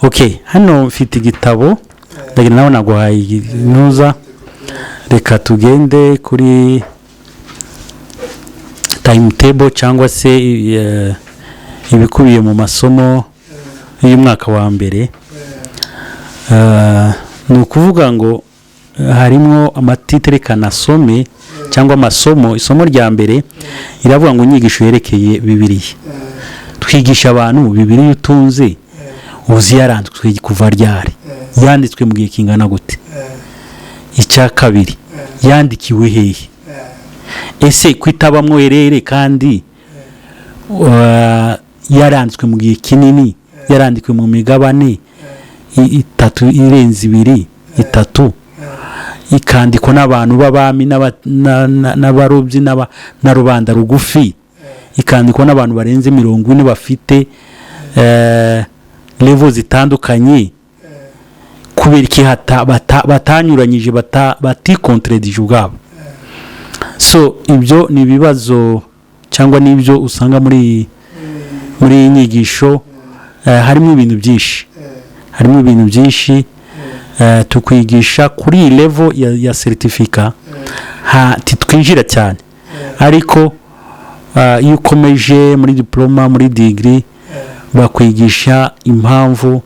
Okay, hano mfite igitabo ndagira nawe naguhaye nuza, reka tugende kuri timetable cyangwa se ibikubiye mu masomo y'umwaka wa mbere. Ni ukuvuga ngo harimo amatitre kanasome cyangwa amasomo. Isomo rya mbere iravuga ngo inyigisho yerekeye Bibiliya. Twigisha abantu Bibiliya utunze uzi yaranditswe kuva ryari, yanditswe mu gihe kingana gute. Icya kabiri, yandikiwe hehe, ese kwitabamwo erere kandi yaranditswe mu gihe kinini, yarandikwe mu migabane itatu irenze ibiri itatu, ikandikwa n'abantu b'abami n'abarobyi na rubanda rugufi, ikandikwa n'abantu barenze 40 bafite level zitandukanye, kubera iki batanyuranyije batikontredije ubwabo. So ibyo ni ibibazo cyangwa nibyo usanga muri inyigisho. Harimo ibintu byinshi, tukwigisha kuri level ya certificate titwinjira cyane, ariko iyo ukomeje muri diploma, muri degree, bakwigisha impamvu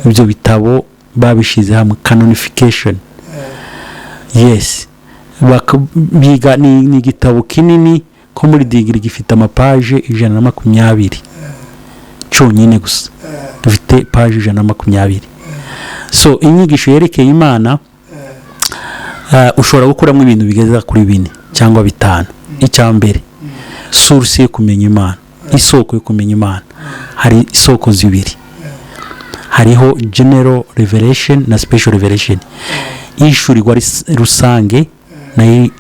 ibyo bitabo babishize hamwe, canonification. Yes, biga ni igitabo kinini ko muri degree gifite amapaje 120 cyonyine gusa, dufite paje 120. So inyigisho yerekeye Imana ushobora gukuramo ibintu bigeza kuri 4 cyangwa 5. Icya mbere, source yo kumenya Imana, isoko yo kumenya Imana. Hari isoko zibiri, hariho general revelation na special revelation. Ishurirwa rusange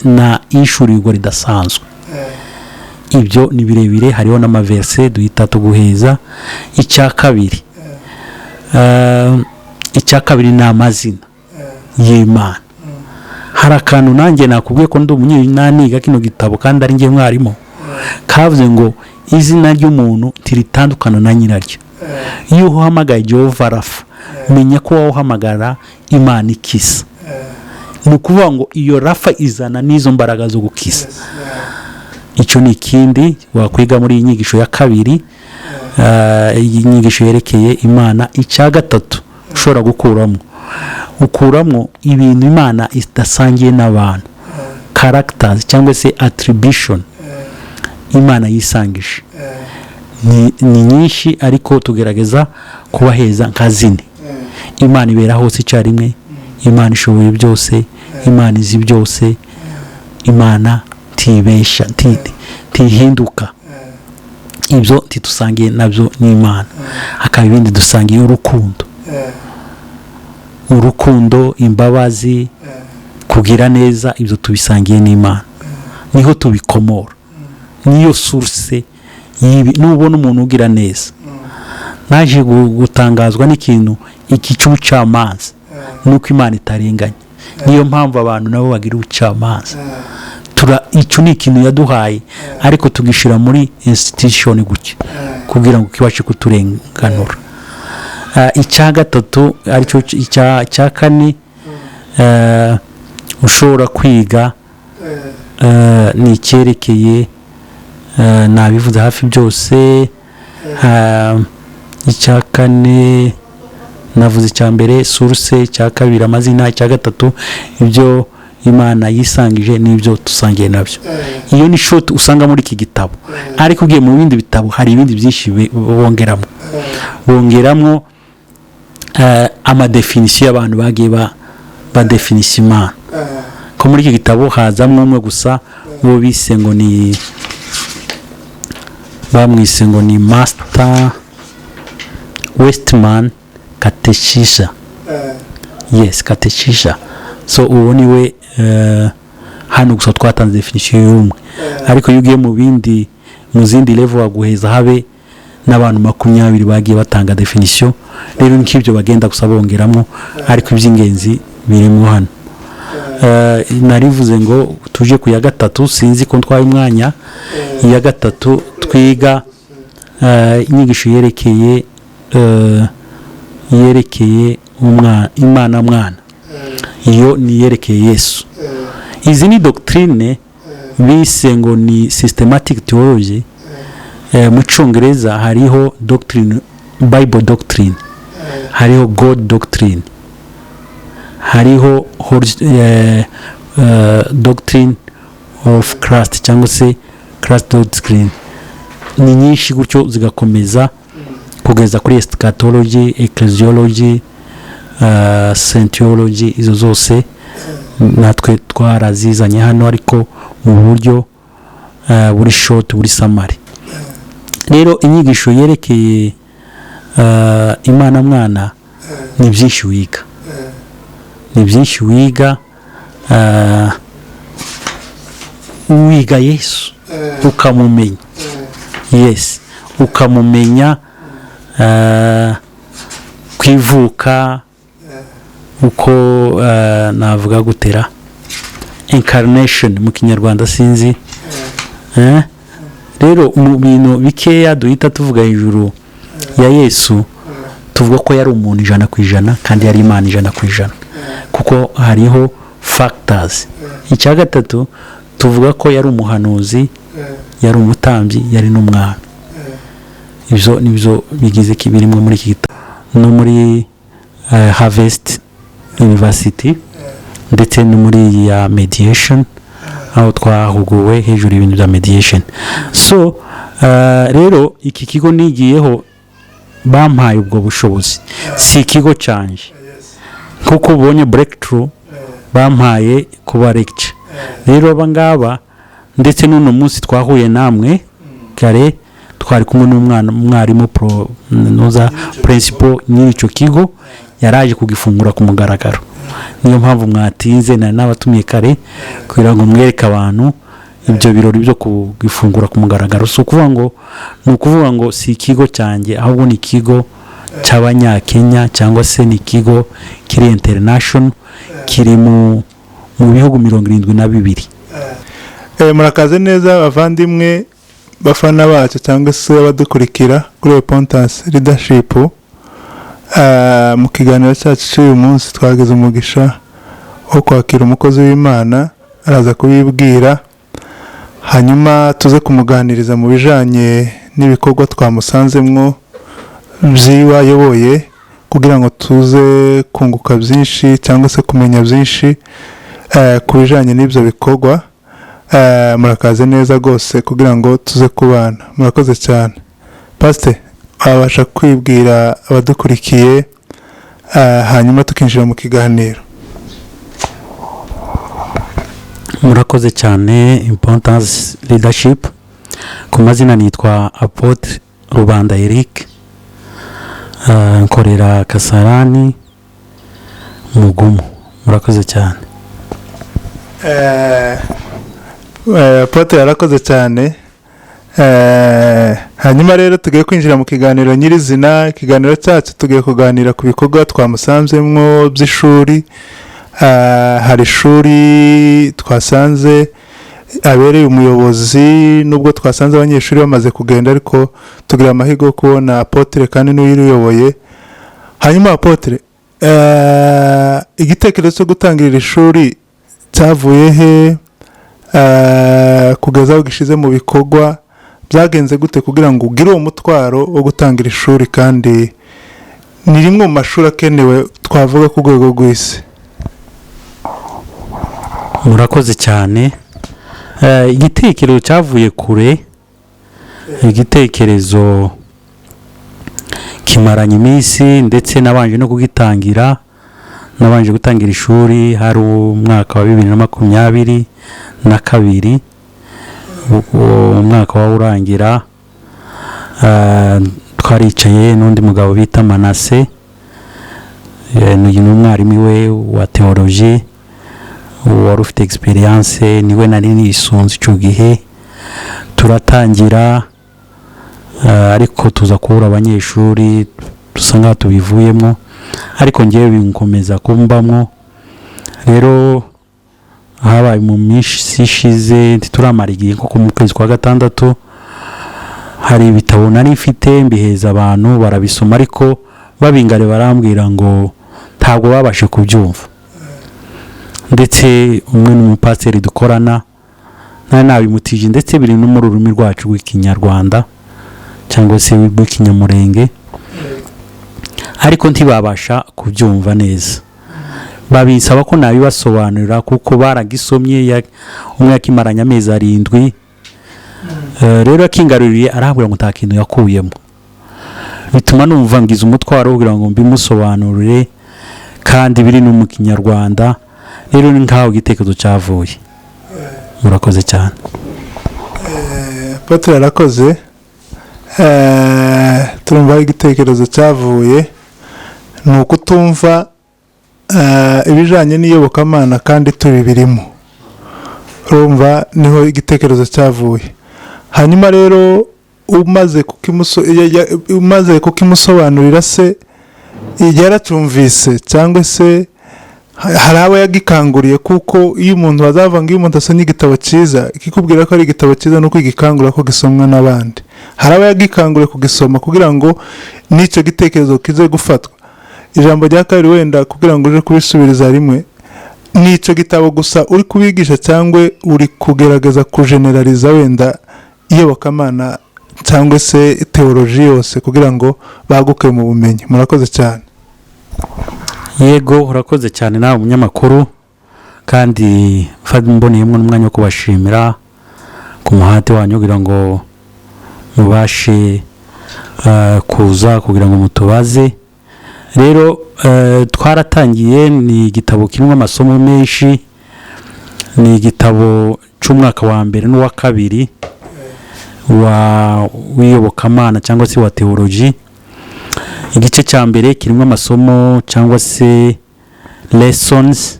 na ishurirwa ridasanzwe. Ibyo ni birebire, hariho n'amaverse duhita tuguheza. Icya kabiri ni amazina y'Imana. Hari akantu nanjye nakubwiye ko ndi umunyaniga kino gitabo kandi ari ngiye mwarimu, kavuze ngo izina ry'umuntu tiritandukana na nyiraryo. Iyo uhamagaye Jehova Rafa, menya ko wahamagara Imana ikisa. Ni ukuvuga ngo iyo Rafa izana n'izo mbaraga zo gukisa. Icyo ni ikindi wakwiga muri iyi nyigisho ya kabiri, iyi nyigisho yerekeye Imana. Icya gatatu ushobora gukuramo ibintu Imana idasangiye n'abantu, characters cyangwa se attribution Imana yisangije. Ni nyinshi, ariko tugerageza kubaheza nka zine. Imana ibera hose icyarimwe, Imana ishoboye byose, Imana izi byose, Imana tibesha, tihinduka. Ibyo titusangiye nabyo n'Imana. Hakaba ibindi dusangiye urukundo, imbabazi, kugira neza. Ibyo tubisangiye n'Imana, niho tubikomora, niyo source nubona umuntu ugira neza. Naje gutangazwa n'ikintu iki cy'ubucamanza, nuko Imana itarenganya. Niyo mpamvu abantu nabo bagira ubucamanza. Icyo ni ikintu yaduhaye, ariko tugishira muri institution gutyo kugira ngo kibashe kuturenganura. Icya gatatu aricyo icya kane ushobora kwiga ni icyerekeye, nabivuze hafi byose. Icya kane navuze icya mbere source, icya kabiri amazina, icya gatatu ibyo Imana yisangije n'ibyo tusangiye nabyo. Iyo ni short usanga muri iki gitabo, ariko ugiye mu bindi bitabo hari ibindi byinshi bongeramo amadefinition y'abantu bagiye badefinisa Imana. Ko muri iki gitabo hazamwe umwe gusa bo bise ngo ni bamwise ngo ni Master Westman Catechism. Yes, Catechism. So uwo niwe hano gusa twatanze definition y'umwe, ariko iyo ugiye mu zindi level waguheza habe n'abantu 20 bagiye batanga definition. Rero nk'ibyo bagenda gusa bongeramo, ariko iby'ingenzi birimo hano. Narivuze ngo tuje ku ya gatatu, sinzi ko ntwaye umwanya. Ya gatatu twiga inyigisho yerekeye yerekeye imana mwana, iyo ni yerekeye Yesu. Izi ni doctrine bise ngo ni systematic theology. Mu Cyongereza hariho doctrine, Bible doctrine, hariho God doctrine, hariho doctrine of Christ cyangwa se Christ doctrine. Ni nyinshi gutyo zigakomeza kugeza kuri eschatology, ecclesiology, saintiology. Izo zose natwe twarazizanye hano ariko mu buryo buri short, buri summary. Rero inyigisho yerekeye imana mwana ni byinshi wiga, ni byinshi wiga. Wiga Yesu ukamumenya, yes, ukamumenya kwivuka uko navuga gutera incarnation mu Kinyarwanda sinzi. Rero mu bintu bikeya duhita tuvuga hejuru ya Yesu, tuvuga ko yari umuntu 100% kandi yari Imana 100%, kuko hariho factors. Icya gatatu tuvuga ko yari umuhanuzi, yari umutambyi, yari n'umwana. Ibyo nibyo bigize kibirimwe muri iki gitabo no muri Harvest University ndetse no muri ya mediation, aho twahuguwe hejuru ibintu bya mediation. So rero iki kigo nigiyeho bampaye ubwo bushobozi, si ikigo canje kuko ubonye breakthrough bampaye kuba lecture. Rero abangaba ndetse n'uno munsi twahuye namwe kare, twari kumwe n'umwarimu noza principal n'icyo kigo, yaraje kugifungura ku mugaragaro. Niyo mpamvu mwatinze na n'abatumiye kare kugira ngo mwereke abantu ibyo birori byo kugifungura ku mugaragaro. So kuvuga ngo si ikigo cyanjye, ahubwo ni ikigo cy'Abanyakenya cyangwa se ni ikigo kiri international, kiri mu bihugu 72. Murakaze neza bavandimwe bafana bacu cyangwa se abadukurikira kuri Repentance Leadership. Mu kiganiro cyacu cy'uyu munsi twageze umugisha wo kwakira umukozi w'Imana, araza kubibwira hanyuma tuze kumuganiriza mu bijanye n'ibikorwa twamusanzemwo by'iwayoboye, kugira ngo tuze kunguka byinshi cyangwa se kumenya byinshi ku bijanye n'ibyo bikorwa. Murakaze neza rwose kugira ngo tuze kubana. Murakoze cyane. Pastor, abasha kwibwira abadukurikiye hanyuma tukinjira mu kiganiro. Murakoze cyane Importance Leadership. Ku mazina nitwa Apotre Rubanda Eric, nkorera Kasarani Mugumu. Murakoze cyane. Apotre yarakoze cyane. Hanyuma rero tugiye kwinjira mu kiganiro nyirizina. Ikiganiro cyacu tugiye kuganira ku bikorwa twamusanzemwo by'ishuri. Hari ishuri twasanze abereye umuyobozi, nubwo twasanze abanyeshuri bamaze kugenda, ariko tugira amahirwe yo kubona Apotre kandi n'uyiyoboye. Hanyuma Apotre, igitekerezo cyo gutangirira ishuri cyavuye he? Kugeza aho gishize mu bikorwa byagenze gute kugira ngo ugire uwo mutwaro wo gutangira ishuri, kandi ni rimwe mu mashuri akenewe twavuga ku rwego rw'isi? Murakoze cyane. Igitekerezo cyavuye kure, igitekerezo kimaranye iminsi, ndetse nabanje no kugitangira. Nabanje gutangira ishuri hari umwaka wa 2022, umwaka wa urangira. Twaricaye n'undi mugabo bita Manase, ni umwarimu we wa theology wari ufite experience, niwe nari nisunze icyo gihe. Turatangira ariko tuza kubura abanyeshuri, dusanga tubivuyemo, ariko ngewe binkomeza kumbamwo. Rero habaye mu minsi ishize turamara igihe nko mu kwezi kwa gatandatu, hari ibitabo nari mfite mbiheza abantu barabisoma, ariko babingare barambwira ngo ntabwo babashe kubyumva, ndetse umwe n'umupasiteri dukorana nabimutije, ndetse biri no mu rurimi rwacu rw'ikinyarwanda cyangwa se rw'ikinyamurenge, ariko ntibabasha kubyumva neza. Babisaba ko nabibasobanurira kuko baragisomye, umwe yakimaranye amezi 7. Rero akingaruriye arambwira ngo nta kintu yakuyemo, bituma numva ngize umutwaro kugira ngo mbimusobanurire, kandi biri no mu kinyarwanda. Rero ni nkaho igitekerezo cyavuye. Murakoze cyane. Patri arakoze. Turumva igitekerezo cyavuye ni ukutumva ibijanye n'iyobokamana kandi turi birimo. Urumva niho igitekerezo cyavuye. Hanyuma rero umaze kukimusobanurira se yaracyumvise cyangwa se hari abo yagikanguriye? Kuko iyo umuntu azavanga, iyo umuntu asomye igitabo cyiza, ikikubwira ko ari igitabo cyiza nuko igikangura ko gisomwa n'abandi. Hari abo yagikanguriye kugisoma kugira ngo n'icyo gitekerezo kize gufatwa. Ijambo rya kabiri wenda kugira ngo uje kubisubiriza rimwe, n'icyo gitabo gusa uri kubigisha cyangwa uri kugerageza kujeneraliza wenda iyobokamana cyangwa se teoloji yose kugira ngo baguke mu bumenyi? Murakoze cyane. Yego, urakoze cyane nawe umunyamakuru, kandi mboneyemo n'umwanya wo kubashimira ku muhate wanyu kugira ngo mubashe kuza kugira ngo mutubaze. Rero twaratangiye, ni igitabo kirimo amasomo menshi, ni igitabo cy'umwaka wa mbere n'uwa kabiri w'iyobokamana cyangwa se wa teoloji. Igice cya mbere kirimo amasomo cyangwa se lessons,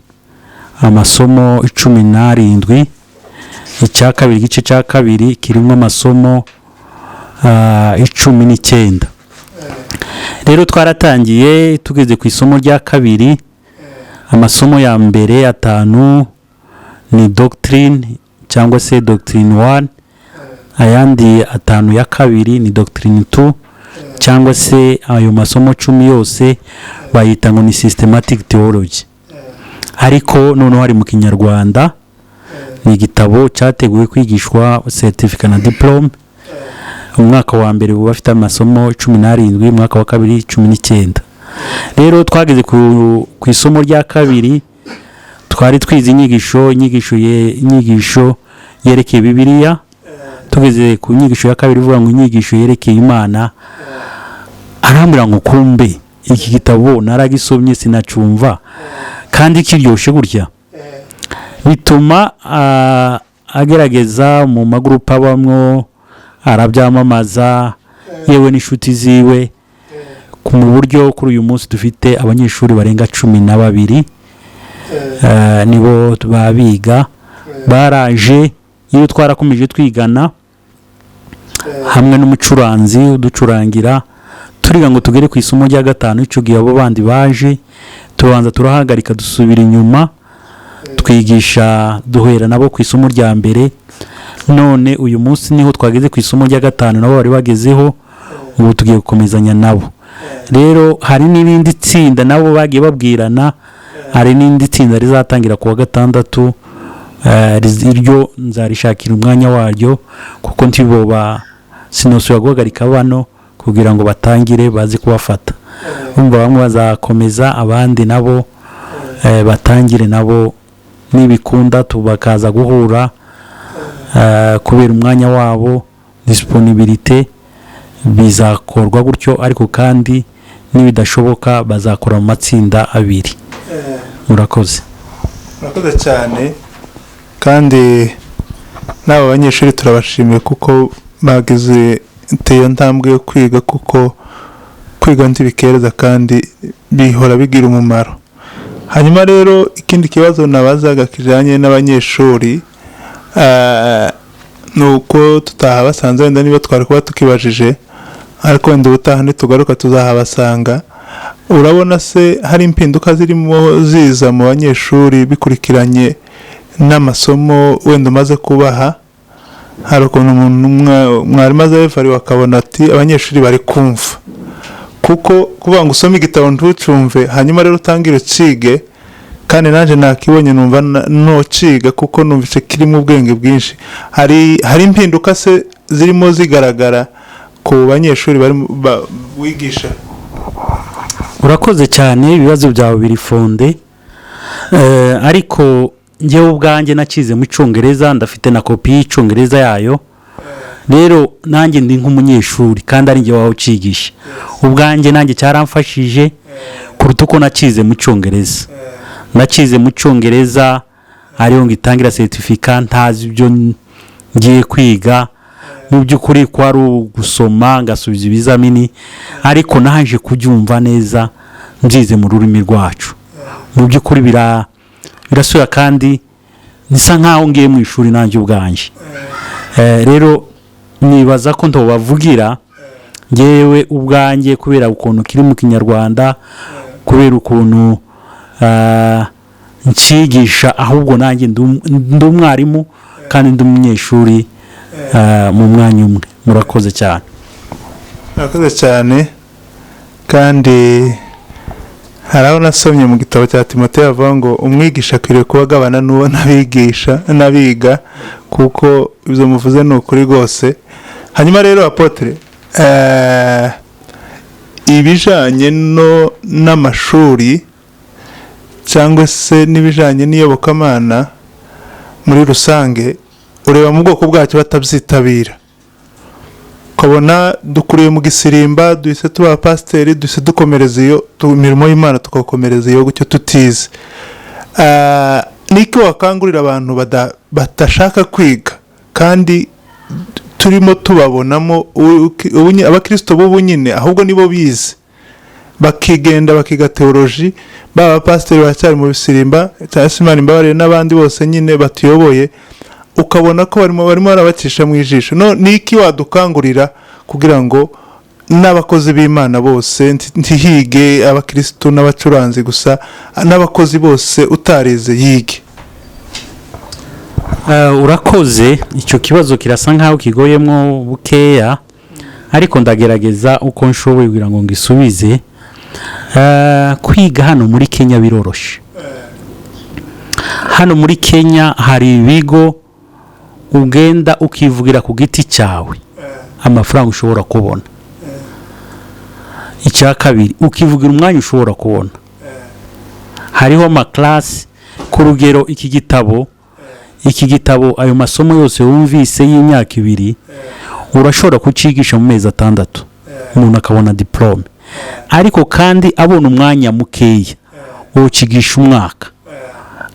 amasomo 17. Icya kabiri, igice cya kabiri kirimo amasomo 19. Rero twaratangiye tugeze ku isomo rya kabiri. Amasomo ya mbere 5 ni doctrine cyangwa se doctrine 1, ayandi 5 ya kabiri ni doctrine 2, cyangwa se ayo masomo 10 yose bayita ngo ni systematic theology. Ariko noneho hari mu kinyarwanda, ni igitabo cyateguwe kwigishwa certificate na diplome. Umwaka wa mbere buba bafite amasomo 17, umwaka wa kabiri 19. Rero twageze ku isomo rya kabiri, twari twize inyigisho yerekeye Bibiliya. Tugeze ku nyigisho ya kabiri ivuga ngo inyigisho yerekeye Imana. Arambwira ngo kumbe iki gitabo naragisomye sinacumva kandi kiryoshe gutya. Bituma agerageza mu magrupa bamwo arabyamamaza, yewe n'inshuti ziwe, mu buryo kuri uyu munsi dufite abanyeshuri barenga 12 nibo babiga. Baraje, iyo twarakomeje twigana hamwe n'umucuranzi uducurangira, turiga ngo tugere ku isomo rya 5. Icyo gihe abo bandi baje, tubanza turahagarika dusubira inyuma, twigisha duhera nabo ku isomo rya mbere. None uyu munsi niho twageze ku isomo rya 5, nabo bari bagezeho, ubu tugiye gukomezanya nabo. Rero hari n'irindi tsinda nabo bagiye babwirana, hari n'indi tsinda rizatangira ku wa 6. Iryo nzarishakira umwanya waryo kuko ntiboba sinosuye guhagarika bano kugira ngo batangire bazi kubafata. Umva bamwe bazakomeza, abandi nabo batangire nabo nibikunda tubakaza guhura kubera umwanya wabo, disponibility, bizakorwa gutyo. Ariko kandi nibidashoboka bazakora mu matsinda 2. Murakoze. Murakoze cyane, kandi n'abo banyeshuri turabashimiye kuko bagize iyo ntambwe yo kwiga, kuko kwiga ntibikereza kandi bihora bigira umumaro. Hanyuma rero ikindi kibazo nabazaga kijanye n'abanyeshuri nuko tutahabasanze, wenda niba twari kuba tukibajije, ariko wenda ubutaha nitugaruka tuzahabasanga. Urabona se hari impinduka zirimo ziza mu banyeshuri bikurikiranye n'amasomo wenda umaze kubaha? Hari ukuntu umuntu mwarimu azabifari wakabona ati abanyeshuri bari kumva kuko kuvuga ngo usome igitabo ntucumve hanyuma rero utangire ucige, kandi nanjye nakibonye numva nociga kuko numvise kirimo ubwenge bwinshi. Hari impinduka se zirimo zigaragara ku banyeshuri wigisha? urakoze cyane, ibibazo byawe biri fonde. Ariko njyewe ubwanjye nakize mu Cyongereza, ndafite na kopi y'Icyongereza yayo. Rero nanjye ndi nk'umunyeshuri kandi ari njye wawucigisha. Ubwanjye nanjye cyaramfashije kuruta uko nakize mu Cyongereza. Nakize mu Cyongereza ariyo ngitangira certificate, ntazi ibyo ngiye kwiga. Mu by'ukuri ko ari gusoma ngasubiza ibizamini, ariko naje kubyumva neza nzize mu rurimi rwacu. Mu by'ukuri birasura kandi nisa nkaho ngiye mu ishuri nanjye ubwanje. Rero nibaza ko ntobavugira ngewe ubwanjye kubera ukuntu kiri mu Kinyarwanda, kubera ukuntu ncigisha, ahubwo nanjye ndi umwarimu kandi ndi umunyeshuri mu mwanya umwe. Murakoze cyane. Murakoze cyane. Kandi hari aho nasomye mu gitabo cya Timoteyo avuga ngo umwigisha akwiriye kuba agabana n'uwo n'abiga, kuko ibyo muvuze ni ukuri rwose. Hanyuma rero Apotre, ibijanye n'amashuri cyangwa se n'ibijanye n'iyobokamana muri rusange, ureba mu bwoko bwacyo batabyitabira, ukabona dukuriye mu gisirimba, duhise tuba pasiteri, duhise dukomereza iyo imirimo y'Imana tukakomereza iyo gutyo tutize. Niko wakangurira abantu batashaka kwiga kandi turimo tubabonamo abakristo b'ubu nyine, ahubwo nibo bize bakigenda bakiga teoloji, baba pasiteri bacyari mu bisirimba cyangwa se Imana imbabarire n'abandi bose nyine batuyoboye, ukabona ko barimo barabacisha mu ijisho. Niki wadukangurira kugira ngo n'abakozi b'Imana bose ntihige abakristo n'abacuranzi gusa, n'abakozi bose utarize yige? Urakoze. Icyo kibazo kirasa nkaho kigoyemo bukeya, ariko ndagerageza uko nshoboye kugira ngo ngisubize. Kwiga hano muri Kenya biroroshe. Hano muri Kenya hari ibigo ugenda ukivugira ku giti cyawe amafaranga ushobora kubona. Icya kabiri, ukivugira umwanya ushobora kubona. Hariho amaklasi ku rugero iki gitabo ayo masomo yose wumvise y'imyaka 2 urashobora kucigisha mu mezi 6 umuntu akabona diplome. Ariko kandi abona umwanya mukeya ucigisha umwaka,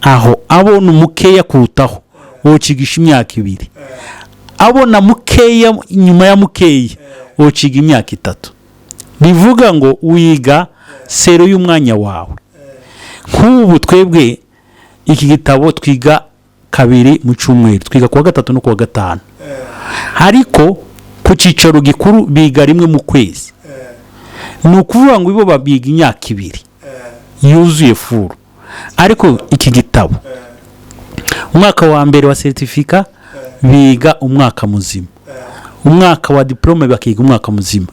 aho abona mukeya kurutaho ucigisha imyaka 2, abona mukeya nyuma ya mukeya uciga imyaka 3. Bivuga ngo wiga sero y'umwanya wawe. Nk'ubu twebwe iki gitabo twiga 2 mu cyumweru, twiga kuwa 3 no kuwa 5, ariko ku cyicaro gikuru biga 1 mu kwezi. Ni ukuvuga ngo ibo babiga imyaka 2 yuzuye furu. Ariko iki gitabo umwaka wa mbere wa certificate biga umwaka muzima, umwaka wa diplome bakiga umwaka muzima.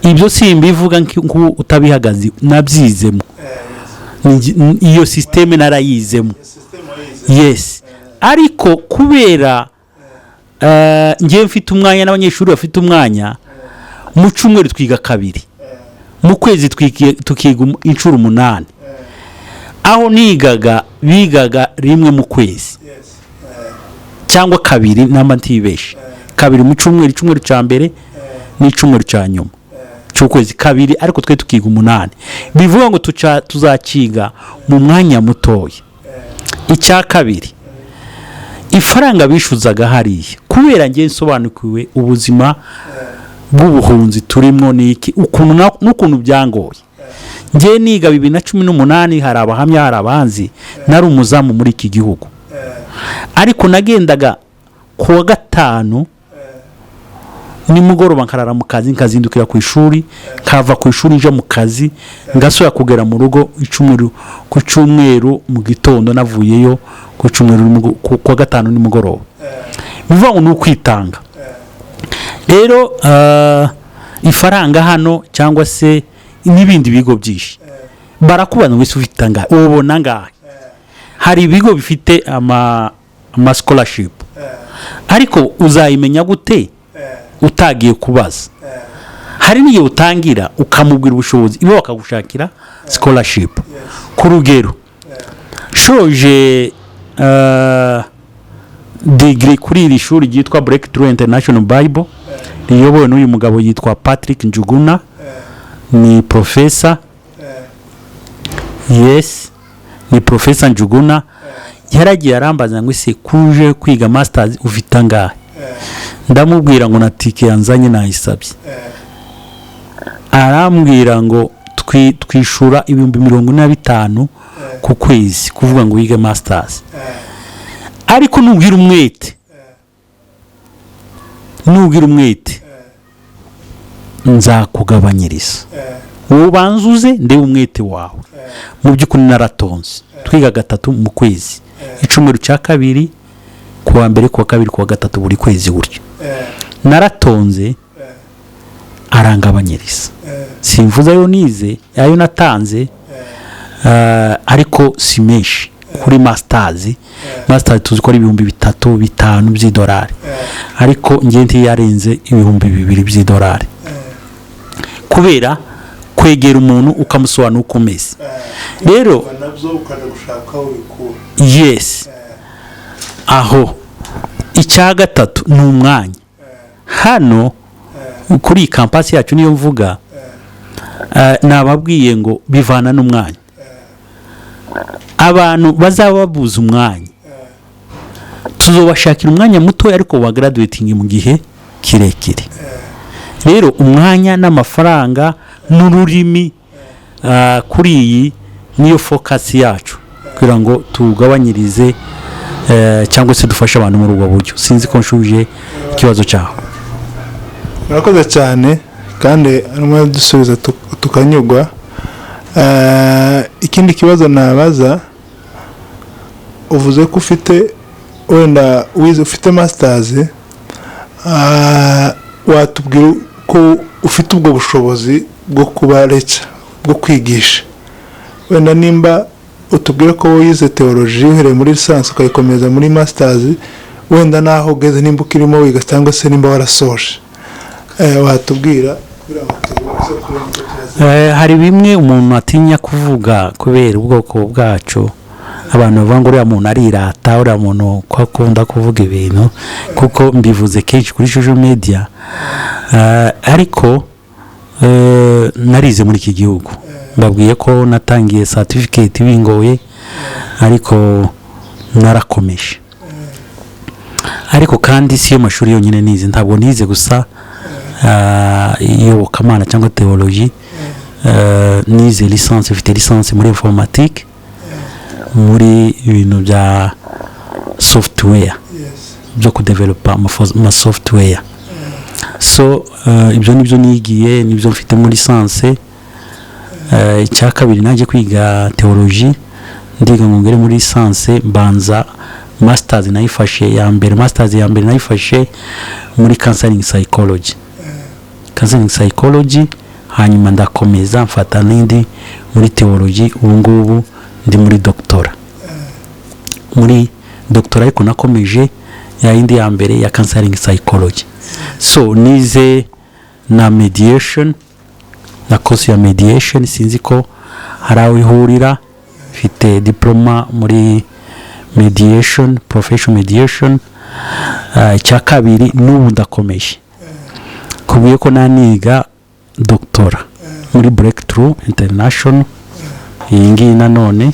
Ibyo simbivuga ngo utabihagaze, nabyizemo, iyo systeme narayizemo. Yes. Ariko kubera ngiye mfite umwanya n'abanyeshuri bafite umwanya, mu cyumweru twiga 2, mu kwezi tukiga inshuro 8. Aho bigaga 1 mu kwezi cyangwa 2 namba ntibeshe, 2 mu cyumweru cya mbere n'icyumweru cya nyuma cy'ukwezi 2, ariko twe tukiga 8. Bivuga ngo tuzakiga mu mwanya mutoya. Icya kabiri, ifaranga bishuzaga hariya, kubera ngiye nsobanukiwe ubuzima bw'ubuhunzi turimo niki ukuntu byangoye. Ngiye niga 2018, hari abahamya hari abanzi, nari umuzamu muri iki gihugu. Ariko nagendaga kuwa 5 nimugoroba nkarara mu kazi, nkazindukira ku ishuri, nkava ku ishuri nje mu kazi, ngasubira kugera mu rugo ku cyumweru mu gitondo, navuyeyo ku cyumweru kuwa 5 nimugoroba. Bivuga ngo ni ukwitanga. Rero ifaranga hano cyangwa se n'ibindi bigo byinshi barakubaza ngo ese ufite angahe ubona angahe. Hari ibigo bifite ama scholarship ariko uzayimenya gute utagiye kubaza. Hari n'iyo utangira ukamubwira ubushobozi ibo bakagushakira scholarship. Ku rugero shoje degree kuri iri shuri ryitwa Breakthrough International Bible riyobowe n'uyu mugabo yitwa Patrick Njuguna, ni professor. Yes, ni professor Njuguna. Yaragiye arambaza ngo ese kuje kwiga masters ufite angahe. Ndamubwira ngo na tike yanzanye nayisabye. Arambwira ngo twishura 45,000 ku kwezi kuvuga ngo wige masters. Ariko nugira umwete nzakugabanyiriza, wowe banzuze ndebe umwete wawe. Mu by'ukuri naratonze twiga 3 mu kwezi, icumweru cya kabiri, kuwa mbere, kuwa kabiri, kuwa gatatu, buri kwezi gutyo. Naratonze arangabanyiriza. Simvuza yo nize ayo natanze, ariko si menshi kuri masters tuzi ko ari 3,000-5,000 by'idolari, ariko ngiye ntiyarenze 2,000 by'idolari, kubera kwegera umuntu ukamusobanura uko umeze. Rero nabyo ukajya gushaka ubikura. Yes, aho icya gatatu ni umwanya. Hano kuri campus yacu niyo mvuga, nababwiye ngo bivana n'umwanya. Abantu bazaba babuza umwanya tuzobashakira umwanya muto ariko wa graduating mu gihe kirekire. Rero umwanya n'amafaranga n'ururimi kuri iyi niyo focus yacu, kugira ngo tugabanyirize cyangwa se dufashe abantu muri ubwo buryo. Sinzi ko nshuje ikibazo cyaho. Murakoze cyane kandi arimo dusubiza tukanyugwa. Ikindi kibazo nabaza, uvuze ko ufite wenda wize ufite masters, watubwira ko ufite ubwo bushobozi bwo kuba lecturer, bwo kwigisha. Wenda nimba utubwira ko wize theology uhereye muri lisansi ukayikomeza muri masters, wenda naho ugeze nimba ukirimo wiga cyangwa se nimba warasoje, watubwira kugira ngo hari bimwe umuntu atinya kuvuga kubera ubwoko bwacu. Abantu bavuga ngo uriya muntu arirata, uriya muntu ko akunda kuvuga ibintu, kuko mbivuze kenshi kuri social media. Ariko narize muri iki gihugu, mbabwiye ko natangiye certificate bingoye, ariko narakomeje. Ariko kandi si yo mashuri yonyine nize, ntabwo nize gusa iyobokamana cyangwa theology. Nize licence, mfite licence muri informatique, muri ibintu bya software, byo kudevelopa ama software. So ibyo nibyo nigiye, nibyo mfite muri licence. Icya kabiri naje kwiga theology, ndiga ngo ngere muri licence, mbanza masters nayifashe ya mbere. Masters ya mbere nayifashe muri counseling psychology. Counseling psychology, hanyuma ndakomeza mfata n'indi muri theology. Ubu ngubu ndi muri doctora. Muri doctora ariko nakomeje ya indi ya mbere ya counseling psychology. So nize na mediation, na course ya mediation. Sinzi ko hari aho ihurira. Mfite diploma muri mediation, professional mediation. Icya kabiri n'ubu ndakomeje, kubiye ko naniga doctora muri Breakthrough International. Iyi ngiyi nanone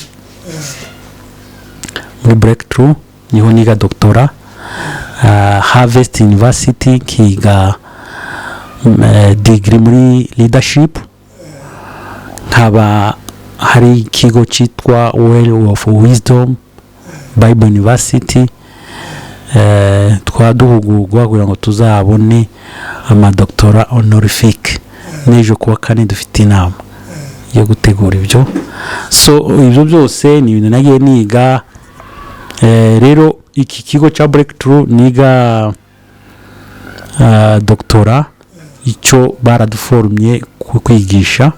muri Breakthrough niho niga doctora. Harvest University kiga degree muri leadership. Nkaba hari ikigo cyitwa Well of Wisdom Bible University. Twaduhugurwa kugira ngo tuzabone amadoktora honorifique. N'ejo kuwa kane dufite inama yo gutegura ibyo. So ibyo byose ni ibintu nagiye niga. Rero iki kigo cya Breakthrough niga doctora, icyo baraduforumye kwigisha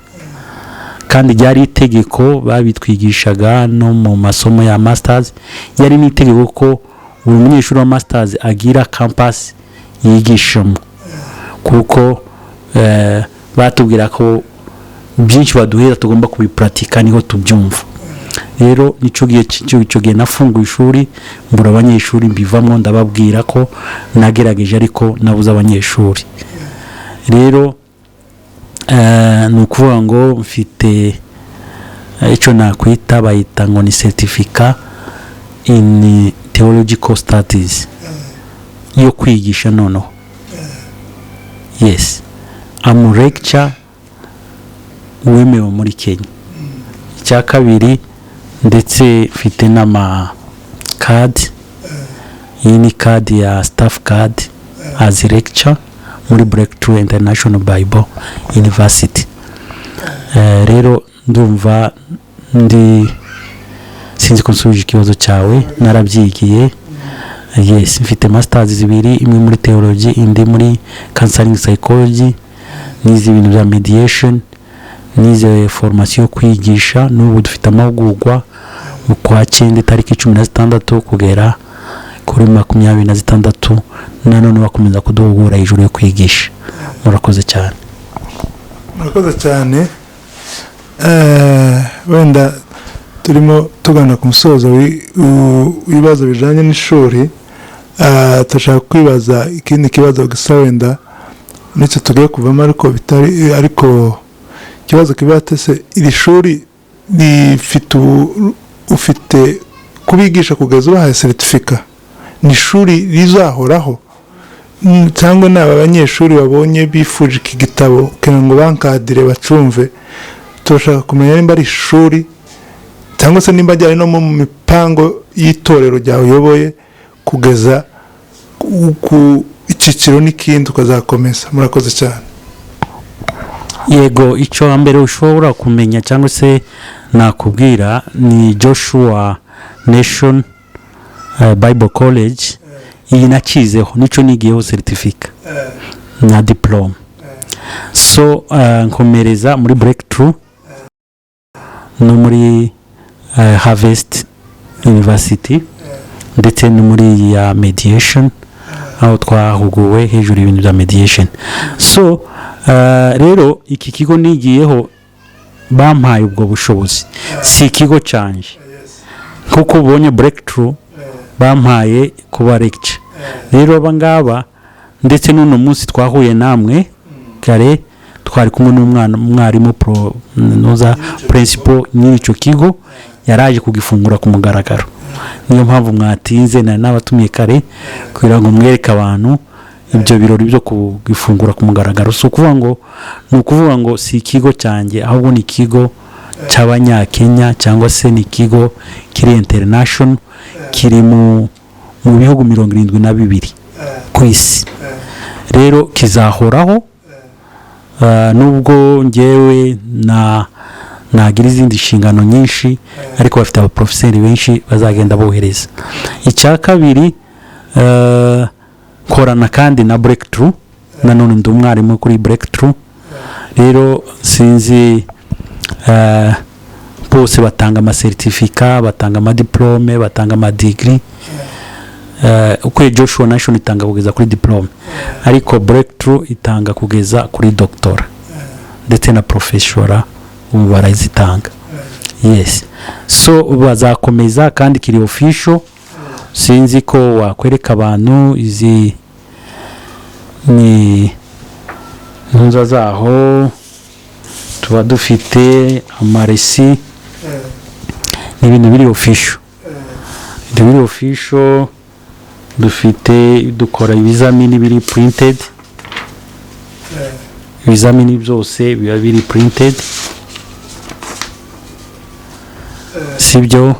kandi ryari itegeko babitwigishaga no mu masomo ya masters, yari n'itegeko ko buri munyeshuri wa masters agira campus yigishamo, kuko batubwira ko byinshi baduhera tugomba kubipratika niho tubyumva. Rero nicyo gihe nafunguye ishuri, mbura abanyeshuri mbivamo, ndababwira ko nagerageje ariko nabuze abanyeshuri. Rero ni ukuvuga ngo mfite icyo nakwita bayita ngo ni certificate in theological studies yo kwigisha noneho. Yes, I'm a lecturer wemewe muri Kenya. Icya kabiri ndetse mfite n'ama card, iyi ni card ya staff card as a lecturer muri Breakthrough International Bible University. Rero ndumva sinzi ko nsubije ikibazo cyawe, narabyigiye. Yes, mfite masters zibiri, imwe muri theology, indi muri counseling psychology, n'izi bintu bya mediation, n'ize formation yo kwigisha. N'ubu dufite amahugurwa mu kwa 9 tariki 16 kugera kuri 26, nanone bakomeza kuduhugura hejuru yo kwigisha. Murakoze cyane. Murakoze cyane. Wenda turimo tugana ku musozo w'ibibazo bijanye n'ishuri. Turashaka kwibaza ikindi kibazo gisa wenda nicyo tugiye kuvamo, ariko bitari, ariko ikibazo kibatese iri shuri ufite kubigisha kugeza ubahaye certificate, ni ishuri rizahoraho cyangwa n'aba banyeshuri babonye bifuje iki gitabo kugira ngo bankadire bacumve? Turashaka kumenya nimba ari ishuri cyangwa se nimba ajyanye no mu mipango y'itorero ryawe uyoboye kugeza ku icyiciro n'ikindi ukazakomeza. Murakoze cyane. Yego, icyo mbere ushobora kumenya cyangwa se nakubwira ni Joshua Nation Bible College. Iyi nakizeho, nicyo nigiyeho certificate na diploma. So nkomereza muri Breakthrough no muri Harvest University ndetse no muri ya mediation, aho twahuguwe hejuru y'ibintu bya mediation. So rero iki kigo nigiyeho bampaye ubwo bushobozi, si ikigo canje kuko ubonye Breakthrough bampaye kuba lecture. Rero abangaba ndetse n'uno munsi twahuye namwe kare, twari kumwe n'umwarimu principal n'icyo kigo, yaraje kugifungura ku mugaragaro. Niyo mpamvu mwatinze na n'abatumiye kare kugira ngo mwereke abantu ibyo birori byo kugifungura ku mugaragaro. So kuvuga ngo si ikigo cyanjye, ahubwo ni ikigo cy'abanyakenya cyangwa se ni ikigo kiri international, kiri mu bihugu 72 ku isi. Rero kizahoraho, nubwo ngewe nagira izindi nshingano nyinshi, ariko bafite abaprofeseri benshi bazagenda bohereza. Icya kabiri, korana kandi na Breakthrough, nanone ndi umwarimu kuri Breakthrough. Rero sinzi bose batanga ama certificate, batanga ama diplome, batanga ama degree. Uko Joshua Nation itanga kugeza kuri diplome, ariko Breakthrough itanga kugeza kuri doctora ndetse na professora ubu barazitanga. Yes, so bazakomeza kandi kiri official. Sinzi ko wakwereka abantu izi ni ntuza zaho tuba dufite amaresi n'ibintu biri official. Biri official, dufite dukora ibizamini biri printed, ibizamini byose biba biri printed, sibyo?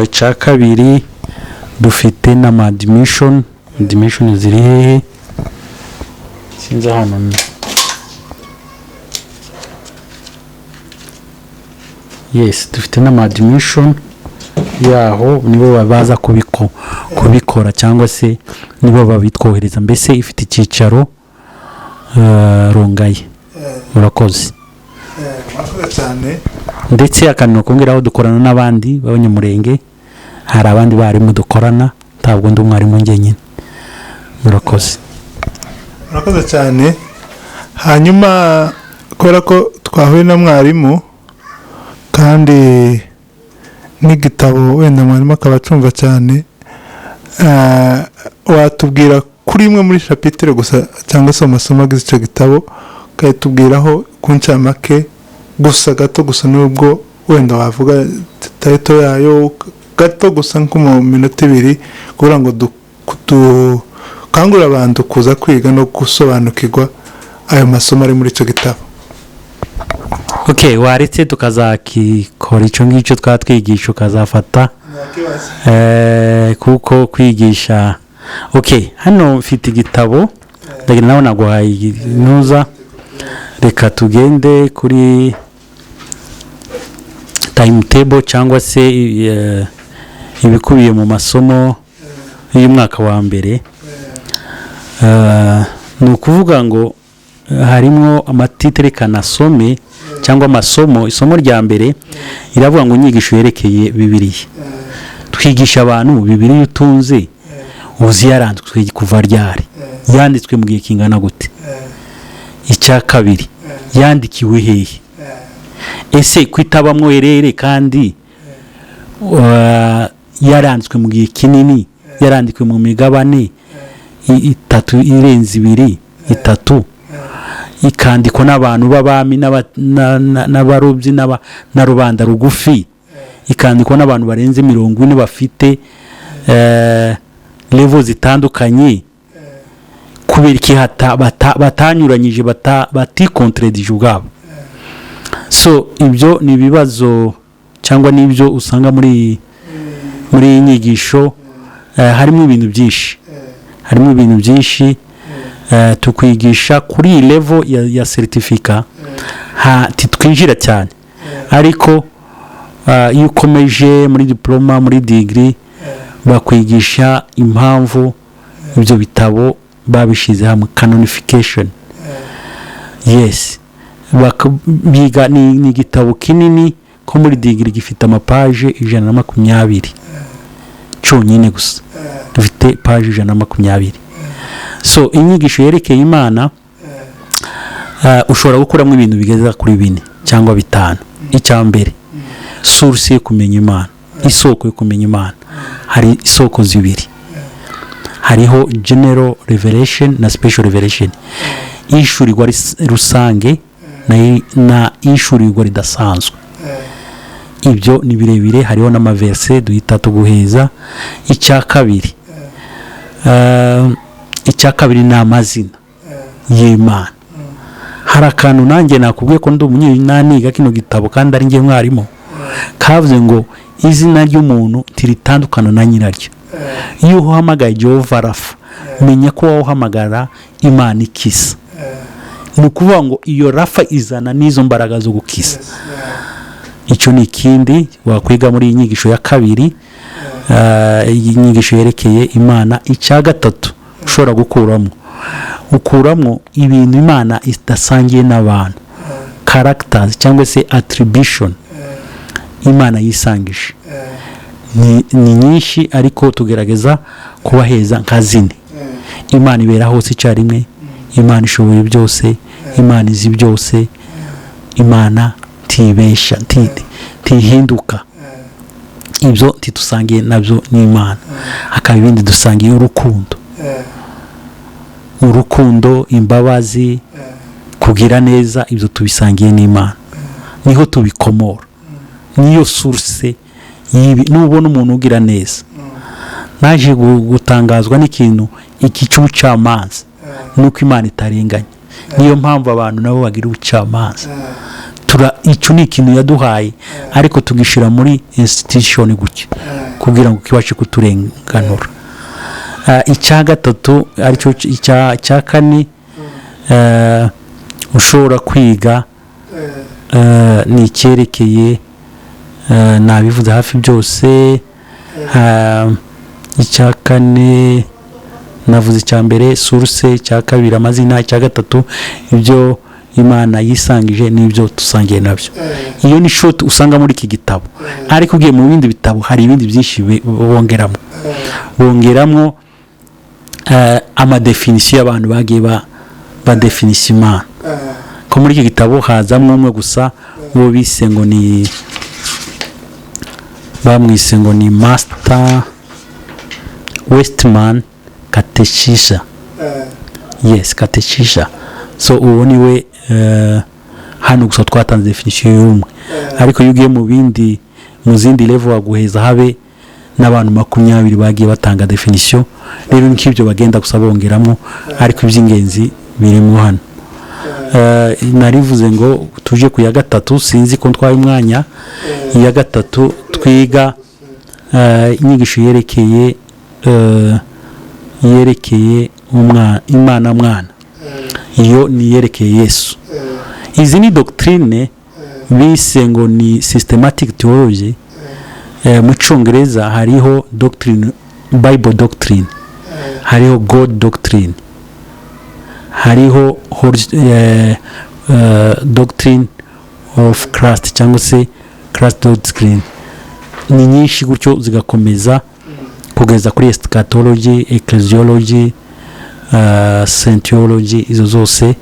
Icya kabiri dufite na admission ziri hehe sinzi hano. Yes, dufite na admission yaho, nibo baza kubikora cyangwa se nibo babitwohereza. Mbese ifite icyicaro Rongaye. Murakoze. cyane. ndetse akantu kumbwiraho dukorana n'abandi b'abanyamurenge, hari abandi barimu dukorana, ntabwo ndi umwarimu njyenyine. Murakoze cyane. Hanyuma kubera ko twahuye na mwarimu kandi n'igitabo wenda mwarimu akaba acumva cyane, watubwira kuri imwe muri chapitre gusa cyangwa se amasomo agize icyo gitabo, ukayitubwiraho ku ncamake gusa gato gusa, nubwo wenda wavuga title yayo gato gusa nko mu minota 2 kugira ngo dukangurira abantu kuza kwiga no gusobanukirwa ayo masomo ari muri icyo gitabo. Okay, waretse tukazakikora icyo ngicyo twatwigisha ukazafata kuko kwigisha. Okay, hano mfite igitabo ndagira nawe naguhaye nuza, reka tugende kuri timetable cyangwa se ibikubiye mu masomo y'umwaka wa mbere. Ni ukuvuga ngo harimo amatitre kanasome cyangwa amasomo. Isomo rya mbere iravuga ngo inyigisho yerekeye Bibiliya. Twigisha abantu Bibiliya utunze uzi yaranditswe kuva ryari, yanditswe mu gihe kingana gute. Icya kabiri, yandikiwe hehe, ese kwitabamwo erere kandi yaranditswe mu gihe kinini, yaranditswe mu migabane 3 irenze 2 3, ikandikwa n'abantu b'abami n'abarobyi na rubanda rugufi, ikandikwa n'abantu barenze 40 bafite level zitandukanye, kubera iki batanyuranyije batikontredije ubwabo. So ibyo ni ibibazo cyangwa n'ibyo usanga muri inyigisho. Harimo ibintu byinshi, tukwigisha kuri level ya certificate titwinjira cyane, ariko iyo ukomeje muri diploma, muri degree, bakwigisha impamvu ibyo bitabo babishize hamwe, canonification. Yes, biga ni igitabo kinini ko muri degree gifite amapaje 120 cyonyine gusa, dufite paje 120. So inyigisho yerekeye Imana ushobora gukuramo ibintu bigeza kuri 4 cyangwa 5. Icya mbere, source yo kumenya Imana, isoko yo kumenya Imana. Hari isoko 2, hariho general revelation na special revelation. Ishurirwa rusange na ishurirwa ridasanzwe. Ibyo ni birebire, hariho n'amaverse duhita tuguheza. Icya kabiri ni amazina y'Imana. Hari akantu nanjye nakubwiye ko ndi umunyaniga kino gitabo kandi ari ngiye mwarimu, kavuze ngo izina ry'umuntu tiritandukana na nyiraryo. Iyo uhamagaye Jehova Rafa, menya ko wawuhamagara Imana ikisa. Ni ukuvuga ngo iyo Rafa izana n'izo mbaraga zo gukisa. Icyo ni ikindi wakwiga muri iyi nyigisho ya kabiri, iyi nyigisho yerekeye Imana. Icya gatatu ushobora gukuramo ibintu Imana idasangiye n'abantu, characters cyangwa se attribution Imana yisangije. Ni nyinshi ariko tugerageza kubaheza nka 4. Imana ibera hose icyarimwe, Imana ishoboye byose, Imana izi byose, Imana tibesha, tihinduka. Ibyo titusangiye nabyo ni Imana. Hakaba ibindi dusangiye urukundo, imbabazi, kugira neza. Ibyo tubisangiye n'Imana, niho tubikomora, niyo source yibi. Nubona umuntu ugira neza, naje gutangazwa n'ikintu iki cy'ubucamanza, nuko Imana itarenganya. Niyo mpamvu abantu nabo bagira ubucamanza. Icyo ni ikintu yaduhaye, ariko tugishira muri institution gutyo kugira ngo kibashe kuturenganura. Icya gatatu aricyo icya kane ushobora kwiga ni icyerekeye, nabivuze hafi byose. Icya kane navuze icya mbere source, icya kabiri amazina, icya gatatu ibyo Imana yisangije n'ibyo dusangiye nabyo. Iyo ni short usanga muri iki gitabo, ariko ugiye mu bindi bitabo hari ibindi byinshi bongeramo amadefinisiyo y'abantu bagiye badefinisa Imana. Ko muri iki gitabo hazamo umwe gusa uwo bise ngo ni bamwise ngo ni Master Westman Katechisha. Yes, Katechisha. So uwo niwe hano gusa twatanze definisiyo y'umwe, ariko iyo ugiye mu zindi level waguheza habe n'abantu 20 bagiye batanga definisiyo. Rero nk'ibyo bagenda gusa bongeramo, ariko iby'ingenzi birimo hano. Narivuze ngo tuje ku ya gatatu, sinzi ko ntwaye umwanya. Ya gatatu twiga inyigisho yerekeye Imana mwana. Iyo ni yerekeye Yesu. Izi ni doctrine bise ngo ni systematic theology. Mu Cyongereza hariho doctrine, Bible doctrine, hariho God doctrine, hariho doctrine of Christ cyangwa se Christ doctrine. Ni nyinshi gutyo zigakomeza kugeza kuri eschatology, ecclesiology, saintiology. Izo zose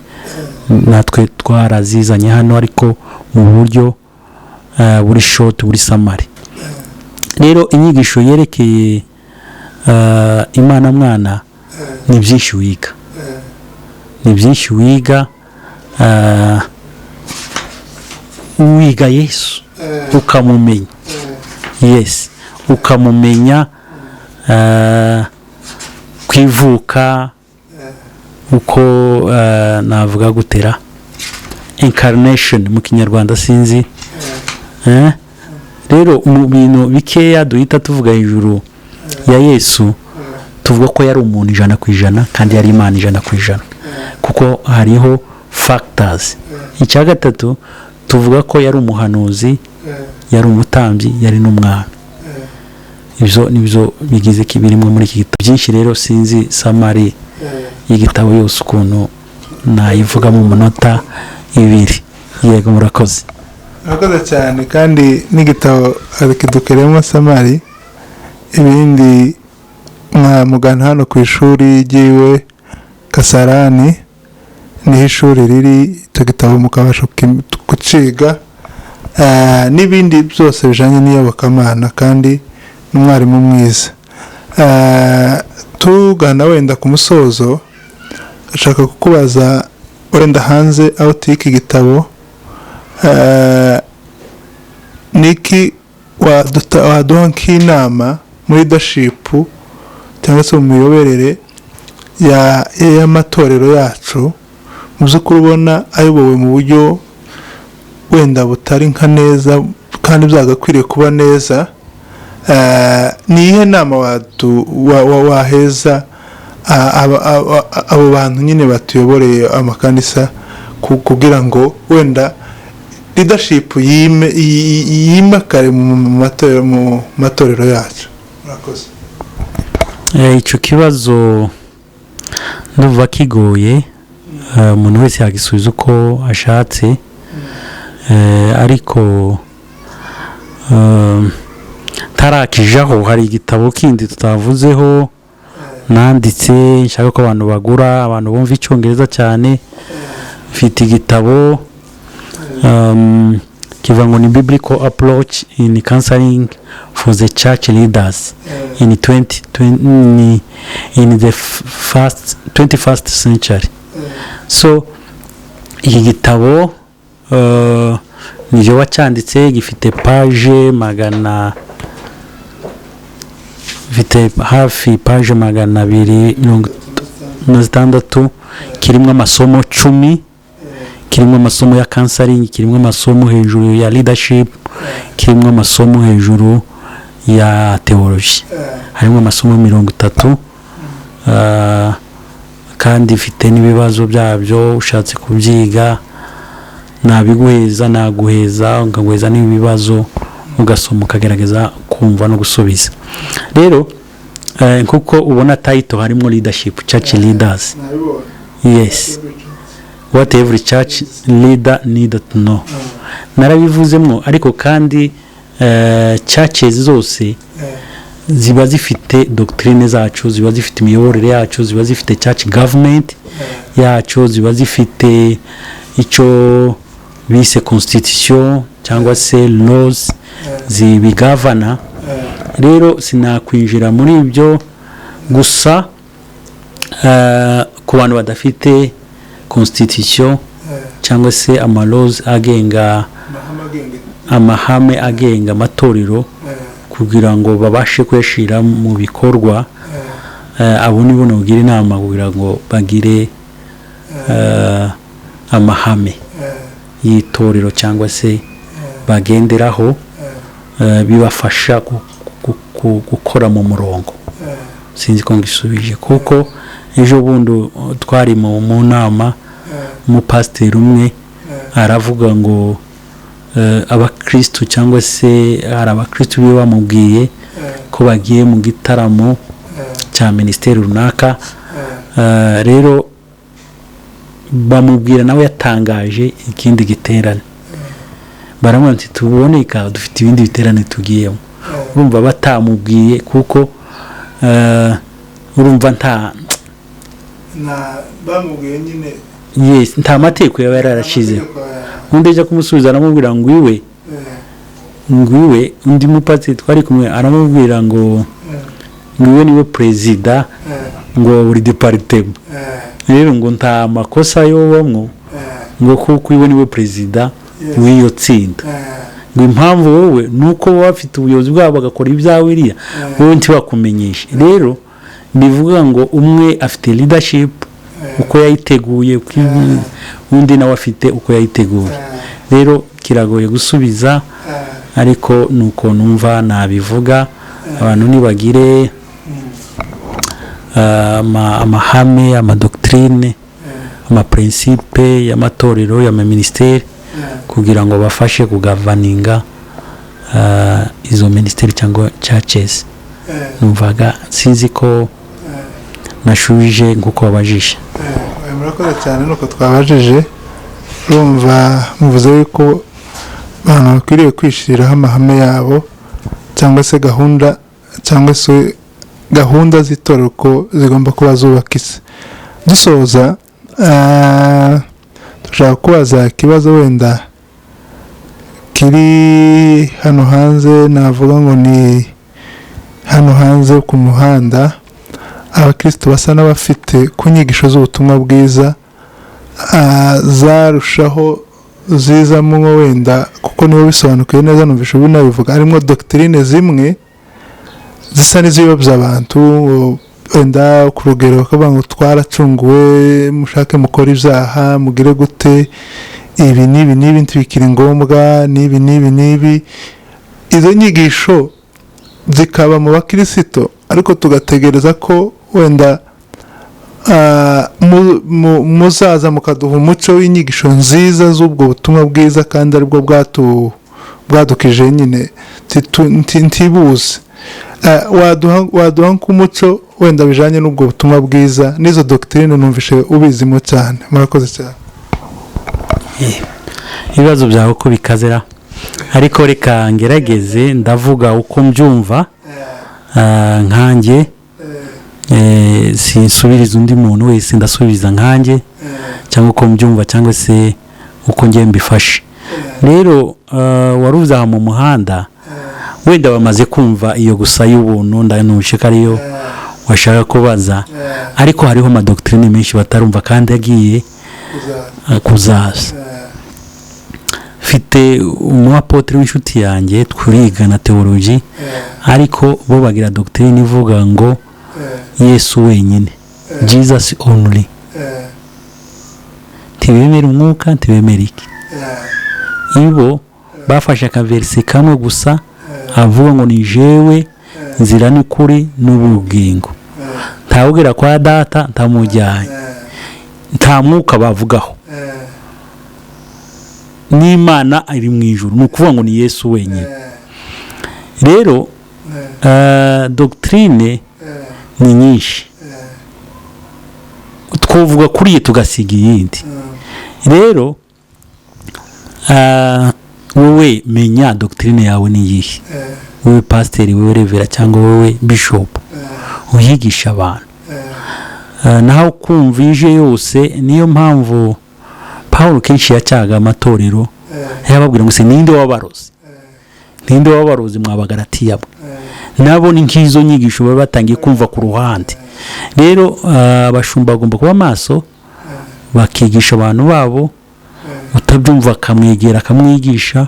natwe twarazizanye hano, ariko mu buryo buri short, buri summary. Rero inyigisho yerekeye Imana mwana ni byinshi wiga, wiga Yesu ukamumenya. Yes, ukamumenya kwivuka uko navuga gutera incarnation mu Kinyarwanda sinzi. Rero mu bintu bikeya duhita tuvuga hejuru ya Yesu, tuvuga ko yari umuntu 100% kandi yari Imana 100%, kuko hariho factors. Icya gatatu tuvuga ko yari umuhanuzi, yari umutambyi, yari n'umwana. Ibyo nibyo bigize kibirimo muri iki gitabo. Byinshi rero sinzi summary y'igitabo yose ukuntu nayivuga mu munota 2. Yego, murakoze. Murakoze cyane, kandi n'igitabo kidukeremo summary. Ibindi mugana hano ku ishuri ryiwe Kasarani, niho ishuri riri. Icyo gitabo mukabasha kuciga n'ibindi byose bijanye n'iyobokamana, kandi n'umwarimu mwiza. Tugana wenda ku musozo, ashaka kukubaza wenda hanze aho tuyiki gitabo, niki waduha nk'inama muri leadership cyangwa se mu miyoborere y'amatorero yacu, mu by'ukuri ubona ayobowe mu buryo wenda butari nka neza kandi byagakwiriye kuba neza. Ni ihe nama waheza abo bantu nyine batuyoboreye amakanisa, kugira ngo wenda leadership yimakare mu matorero yacu? Murakoze. Icyo kibazo ndumva kigoye, umuntu wese yagisubiza uko ashatse, ariko tarakijaho hari igitabo kindi tutavuzeho nanditse nshaka ko abantu bagura, abantu bumva Icyongereza cyane. Mfite igitabo kivuga ngo ni Biblical Approach in Counseling for the Church Leaders in the 21st century. So iki gitabo niyo wacyanditse, gifite page hafi page 260, kirimo amasomo 10, kirimo amasomo ya counseling, kirimo amasomo hejuru ya leadership, kirimo amasomo hejuru ya theology, harimo amasomo 30, kandi ifite n'ibibazo byabyo. Ushatse kubyiga naguheza ukaguheza n'ibibazo, ugasoma ukagerageza kumva no gusubiza. Rero kuko ubona title harimo leadership, church leaders. Yes, what every church leader need to know. Narabivuzemo ariko kandi churches zose ziba zifite doctrine zacu, ziba zifite imiyoborere yacu, ziba zifite church government yacu, ziba zifite icyo bise constitution cyangwa se laws zibigavana. Rero sinakwinjira muri ibyo gusa ku bantu badafite constitution cyangwa se amalaws agenga amahame agenga amatorero kugira ngo babashe kuyashira mu bikorwa. Abo nibo nogira inama kugira ngo bagire amahame y'itorero cyangwa se bagenderaho bibafasha gukora mu murongo. Sinzi ko ngisubije kuko ejo bundi twari mu nama mu pastor umwe aravuga ngo abakristo cyangwa se hari abakristo biba bamubwiye ko bagiye mu gitaramo cya ministeri runaka. Rero bamubwira nawe yatangaje ikindi giterane, baramubwira ati tuboneka dufite ibindi biterane tugiyemo. Urumva batamubwiye kuko urumva nta bamubwiye nyine yes nta mateko yaba yararashize. Undi aje kumusubiza aramubwira ngo iwe undi mupatsi twari kumwe aramubwira ngo iwe niwe president ngo buri departement. Rero ngo nta makosa yobamwo ngo kuko iwe niwe president w'iyo tsinda, ngo impamvu wowe nuko bafite ubuyobozi bwabo bagakora ibyawe iriya wowe ntibakumenyeshe. Rero bivuga ngo umwe afite leadership uko yayiteguye, undi nawe afite uko yayiteguye. Rero kiragoye gusubiza ariko nuko numva nabivuga. Abantu nibagire amahame, amadoctrine, amaprincipe y'amatorero y'amaministeri kugira ngo bafashe kugavaninga izo ministeri cyangwa churches. Numvaga sinzi ko nashubije nguko wabajije. Murakoze cyane nuko twabajije. Urumva muvuze yuko abantu bakwiriye kwishiriraho amahame yabo cyangwa se gahunda z'itorero ko zigomba kuba zubaka isi. Dusoza dushaka kubaza ikibazo wenda kiri hano hanze, navuga ngo ni hano hanze ku muhanda. Abakristo basa n'abafite ku nyigisho z'ubutumwa bwiza zarushaho zizamo wenda kuko nibo bisobanukiye neza, numvisha ubu nabivuga harimo doctrine zimwe zisa n'iziyobya abantu wenda ku rugero bakavuga ngo twaracunguwe, mushake mukora ibyaha, mugire gute, ibi n'ibi ntibikiri ngombwa, n'ibi. Izo nyigisho zikaba mu bakristo ariko tugategereza ko wenda muzaza mukaduha umuco w'inyigisho nziza z'ubwo butumwa bwiza kandi aribwo bwadukije nyine ntibuze. Waduha nk'umuco wenda bijanye n'ubwo butumwa bwiza n'izo doctrine numvishe ubizimo cyane. Murakoze cyane. Ibibazo byawe ko bikazera ariko reka ngerageze ndavuga uko mbyumva nkanjye. Sinsubiriza undi muntu wese, ndasubiza nkanjye cyangwa uko mbyumva cyangwa se uko ngiye mbifashe. Rero waruza mu muhanda wenda bamaze kumva iyo gusa y'ubuntu ndanushe kariyo washaka kubaza, ariko hariho amadoctrine menshi batarumva kandi yagiye kuzaza. Mfite umuapotre w'inshuti yanjye twuriga na theology ariko bo bagira doctrine ivuga ngo Yesu wenyine, Jesus only. Tibemera umwuka, tibemera iki. Ibo bafashe akaverse kamwe gusa avuga ngo ni jewe nzira n'ukuri n'ubugingo, ntawugera kwa data ntamujyanye, nta mwuka bavugaho, n'Imana iri mu ijuru, ni ukuvuga ngo ni Yesu wenyine. Rero doctrine ni nyinshi, twovuga kuri ye tugasiga iyindi. rero wowe menya doctrine yawe ni iyihe, wowe pasiteri, wowe revera cyangwa wowe bishop uyigisha abantu, naho kumva ije yose. niyo mpamvu Pawulo kenshi yacyaga amatorero yababwira ngo se ninde wabarozi mwabagaratiya nabo ni nk'izo nyigisho baba batangiye kumva ku ruhande. rero abashumba bagomba kuba maso bakigisha abantu babo, utabyumva akamwegera akamwigisha,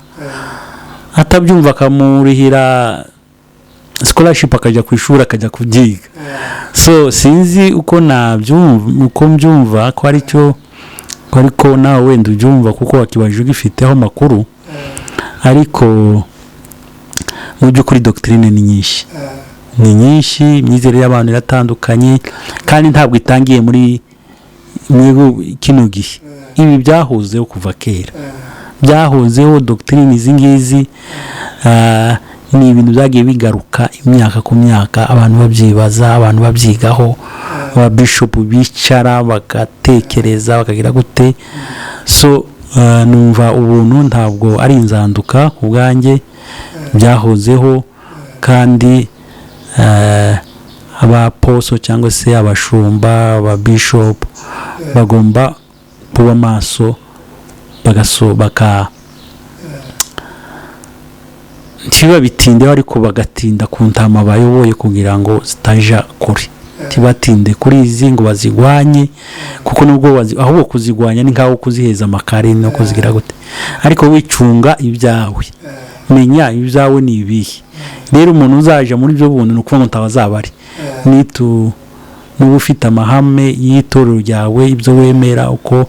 atabyumva akamurihira scholarship akajya ku ishuri akajya kubyiga. So sinzi uko mbyumva ko aricyo, ariko nawe wenda ubyumva kuko wakibaje ugifiteho amakuru. ariko mu by'ukuri doctrine ni nyinshi, imyizerere y'abantu iratandukanye kandi ntabwo itangiye muri kino gihe. ibi byahozeho kuva kera, byahozeho doctrine izi ngizi. ni ibintu byagiye bigaruka imyaka ku myaka, abantu babyibaza, abantu babyigaho, aba bishop bicara bagatekereza bakagira gute. So numva ubuntu ntabwo ari inzanduka ku bwanjye, byahozeho kandi abaposo cyangwa se abashumba, aba bishop bagomba kuba maso ntibabitinde, ariko bagatinda ku ntama bayoboye kugira ngo zitaja kure. ntibatinde kuri izi ngo bazigwanye, kuko nubwo ahubwo kuzigwanya ni nkaho kuziheza amakare no kuzigira gute. ariko wicunga ibyawe, menya ibyawe ni ibihe. rero umuntu uzaje muri byo buntu nuko ngo ntawazaba ari nuba ufite amahame y'itorero ryawe, ibyo wemera, uko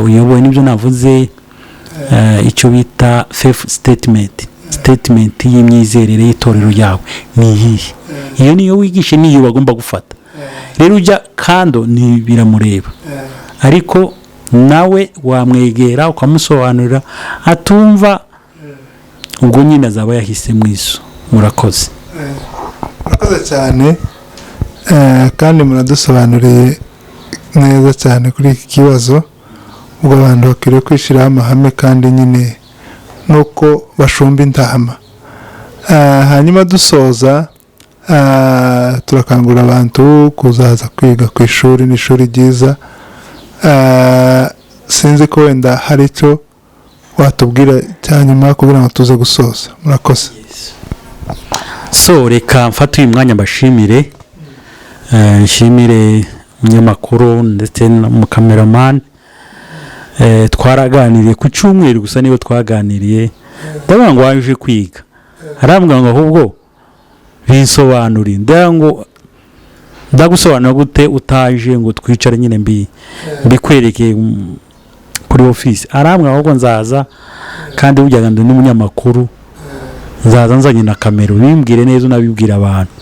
uyoboye n'ibyo navuze, icyo bita faith statement y'imyizerere y'itorero ryawe ni iyihe. iyo niyo wigishe, niyo bagomba gufata. rero ujya kando ni biramureba, ariko nawe wamwegera ukamusobanurira, atumva ubwo nyine azaba yahise mwiso. murakoze cyane, kandi muradusobanuriye neza cyane kuri iki kibazo. ubwo abantu bakwiriye kwishyiraho amahame kandi nyine nuko bashumba intama. hanyuma dusoza, turakangurira abantu kuzaza kwiga ku ishuri. ni ishuri ryiza. sinzi ko wenda hari icyo watubwira cya nyuma kugira ngo tuze gusoza. murakoze. So reka mfate uyu mwanya mbashimire, nshimire umunyamakuru ndetse n'umukameramani. twaraganiriye ku cyumweru gusa, niyo twaganiriye. ndavuga ngo waje kwiga, arambwira ngo ahubwo binsobanurire. ndagusobanura gute utaje ngo twicare nyine mbikwereke kuri office? arambwira ahubwo nzaza, kandi burya ndi n'umunyamakuru, nzaza nzanye na kamera ubimbwire neza unabibwira abantu.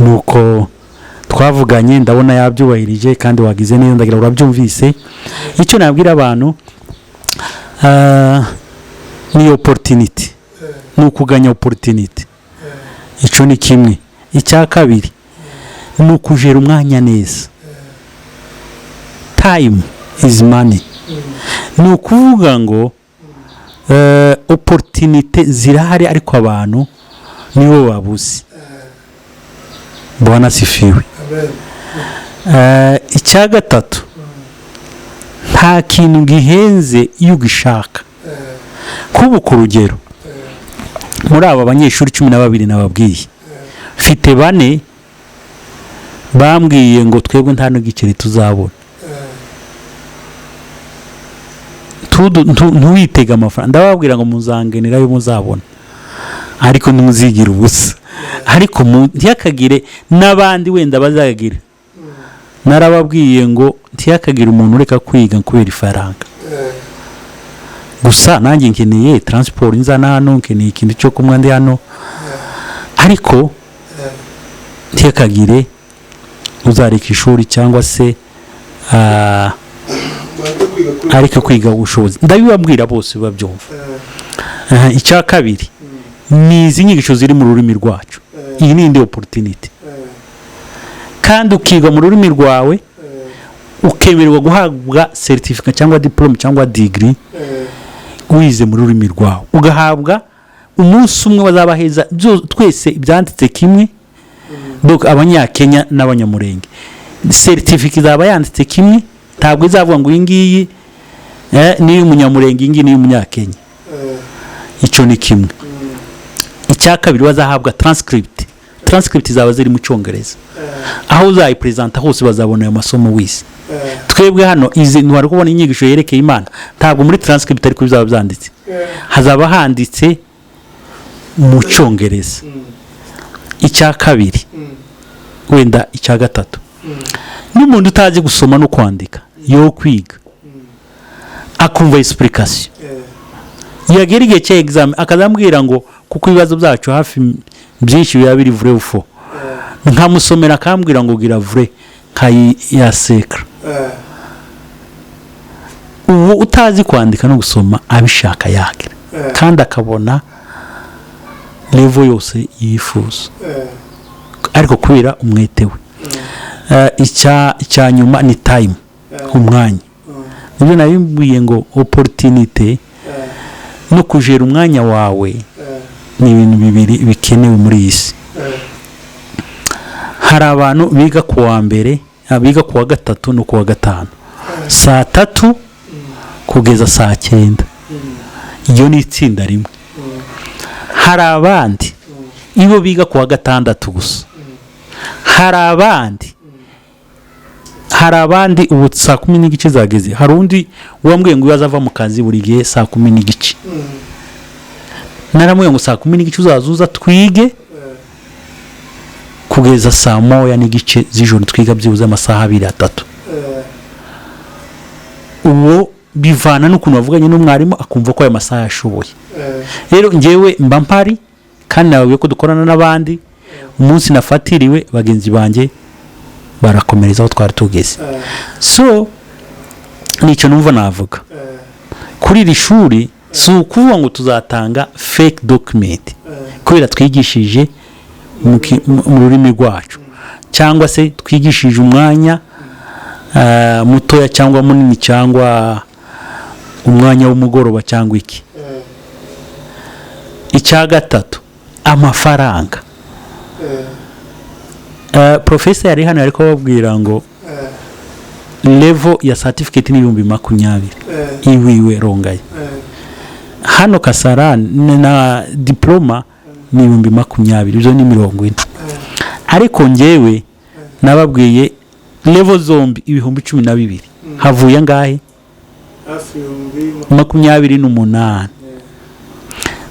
nuko twavuganye, ndabona yabyubahirije kandi wagize neza, ndagira urabyumvise. icyo nabwira abantu ni opportunity, ni ukuganya opportunity. icyo ni kimwe. icya kabiri ni ukujera umwanya neza. time is money. ni ukuvuga ngo opportunity zirahari, ariko abantu nibo babuze. Bwana sifiwe. icya gatatu, nta kintu gihenze iyo ugishaka. kuba ku rugero, muri aba banyeshuri 12 nababwiye, mfite 4 bambwiye ngo twebwe nta n'igiceri tuzabona. ntuwitega amafaranga. ndababwira ngo muzangenera yo muzabona, ariko ntimuzigira ubusa. ariko ntiyakagire n'abandi wenda bazagira. narababwiye ngo ntiyakagire umuntu ureka kwiga kubera ifaranga gusa. nanjye nkeneye transport nzana hano, nkeneye ikintu cyo kumwa ndi hano, ariko ntiyakagire uzareka ishuri cyangwa se ariko kwiga ubushobozi. ndabibabwira bose babyumva. icya kabiri ni izi nyigisho ziri mu rurimi rwacu. iyi ni indi opportunity, kandi ukiga mu rurimi rwawe ukemererwa guhabwa certificate cyangwa diplome cyangwa degree wize mu rurimi rwawe, ugahabwa umunsi umwe wazabaheza twese ibyanditse kimwe. Donc abanyakenya n'abanyamurenge certificate zaba yanditse kimwe, ntabwo izavuga ngo iyi ngiyi ni umunyamurenge, iyi ngiyi ni umunyakenya. Icyo ni kimwe. Icya kabiri bazahabwa transcript zaba ziri mu cyongereza, aho uzayipresenta hose bazabona ayo masomo wise. Twebwe hano izi ntwari kubona inyigisho yerekeye Imana, ntabwo muri transcript ariko bizaba byanditse, hazaba handitse mu cyongereza. Icya kabiri wenda icya gatatu, n'umuntu utazi gusoma no kwandika yo kwiga akumva explication yagera igihe cya exam akazambwira ngo kuko ibibazo byacu hafi byinshi biba biri vrai ou faux, nkamusomera akambwira ngo gira vrai ya secret. Ubu utazi kwandika no gusoma abishaka yagira kandi akabona level yose yifuza, ariko kubera umwete we. Icya nyuma ni time, umwanya. Nibyo nabimbuye ngo opportunity no kujera umwanya wawe ni ibintu bibiri bikenewe muri iyi si. Hari abantu biga kuwa mbere, biga kuwa gatatu no kuwa gatanu, saa 3 kugeza saa 9. Iyo ni itsinda rimwe. Hari abandi ibo biga kuwa gatandatu gusa. Hari abandi ubu saa 10 n'igice zageze. Hari undi wambwiye ngo yazava mu kazi buri gihe saa 10 n'igice. Naramubwiye ngo saa 10 n'igice uzazuza twige kugeza saa 1 n'igice z'ijoro, twiga byibuze amasaha 2-3. Uwo bivana n'ukuntu bavuganye n'umwarimu akumva ko aya masaha yashoboye. Rero ngewe mba mpari kandi nawe ko dukorana n'abandi, umunsi nafatiriwe bagenzi banjye barakomereza aho twari tugeze. So nicyo numva navuga kuri iri shuri, si ukuvuga ngo tuzatanga fake document kubera twigishije mu rurimi rwacu, cyangwa se twigishije umwanya mutoya cyangwa munini cyangwa umwanya w'umugoroba cyangwa iki. Icya gatatu, amafaranga. Professor yari hano ariko babwira ngo level ya certificate ni 20,000 iwiwe rongaye. Hano Kasarani na diploma ni 20,000, izo ni 40. Ariko ngewe nababwiye level zombi 12,000 havuye ngahe hafi 28.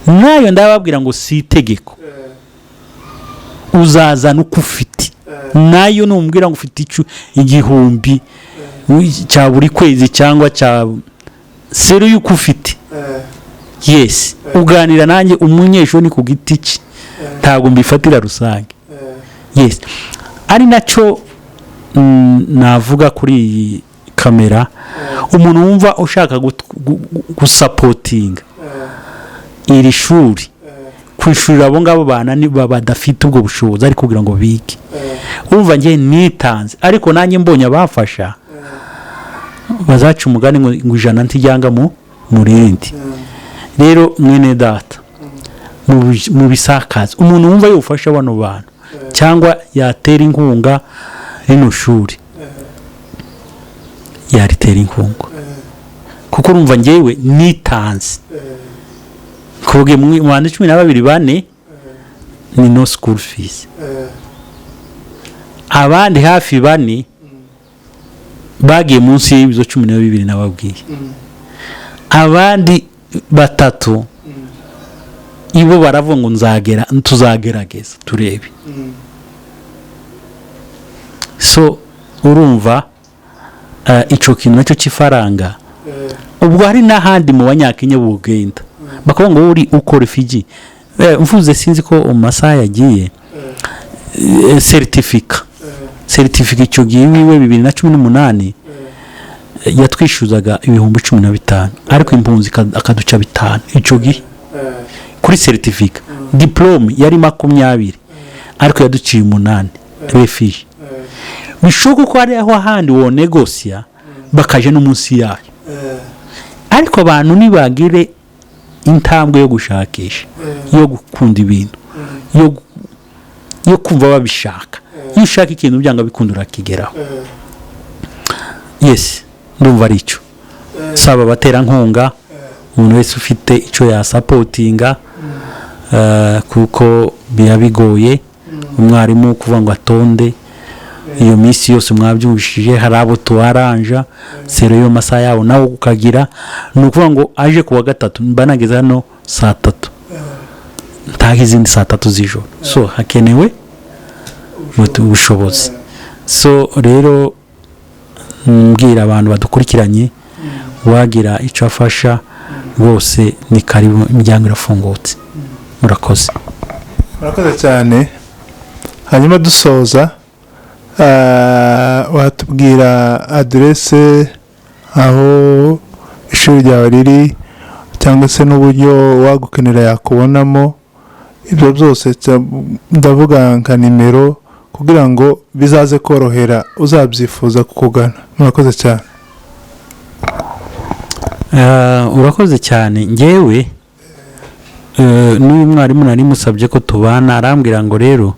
Nayo ndababwira ngo si itegeko, uzazana uko ufite. Nayo numbwira ngo ufite igihumbi cya buri kwezi cyangwa cya sero yuko ufite, yes, uganira nanjye umunyeshuri ku giti cye, ntabwo mbifatira rusange. Yes, ari nacyo navuga kuri iyi kamera. Umuntu wumva ushaka gusapotinga iri shuri, kwishurira abo ngabo bana ni badafite ubwo bushobozi ari kugira ngo bige, umva nge nitanze. Ariko nanjye mbonye abafasha bazaca umugani ngo ijana ntijyanga mu rindi. Rero mwene data mu bisakaza, umuntu wumva yufasha bano bantu cyangwa yatera inkunga rino shuri, yaritera inkunga, kuko urumva ngewe nitanze. Kuvuge mu 12 ni no school fees. Abandi hafi 4 bagiye munsi y'ibizo 12 nababwiye. Abandi 3 ibo baravuga ngo tuzagerageza turebe. So urumva ico kintu nacyo kifaranga. Ubwo hari n'ahandi mu banyakenya bugenda bakavuga ngo uri uko refugee, mvuze sinzi ko umasaha yagiye certificate cyo giwiwe 2018 yatwishyuzaga 15,000, ariko impunzi akaduca 5 ico gihe kuri certificate. Diplome yari 20 ariko yaduciye 8 refugee. bishoboka ko hari aho ahandi wonegosya bakaje no munsi yayo, ariko abantu nibagire intambwe yo gushakisha, yo gukunda ibintu, yo kumva babishaka. Iyo ushaka ikintu byanga bikunda urakigeraho. Yes, ndumva ari cyo. Saba abaterankunga, umuntu wese ufite icyo yasapotinga, kuko biba bigoye umwarimu kuvuga ngo atonde iyo minsi yose mwabyumvishije. Hari abo tuharanja sero yo masaha yabo nawe ukagira, ni ukuvuga ngo aje kuwa gatatu mba nageze hano saa 3 ntaho izindi saa 3 z'ijoro. So hakenewe ubushobozi. So rero mbwira abantu badukurikiranye, wagira icyo afasha rwose ni karibu, imiryango irafungutse. Murakoze cyane. Hanyuma dusoza, watubwira adresse aho ishuri ryawe riri, cyangwa se n'uburyo wagukenera yakubonamo, ibyo byose ndavuga nka nimero, kugira ngo bizaze korohera uzabyifuza kukugana. Murakoze cyane. Urakoze cyane. Ngewe n'uyu mwarimu nari musabye ko tubana, arambwira ngo rero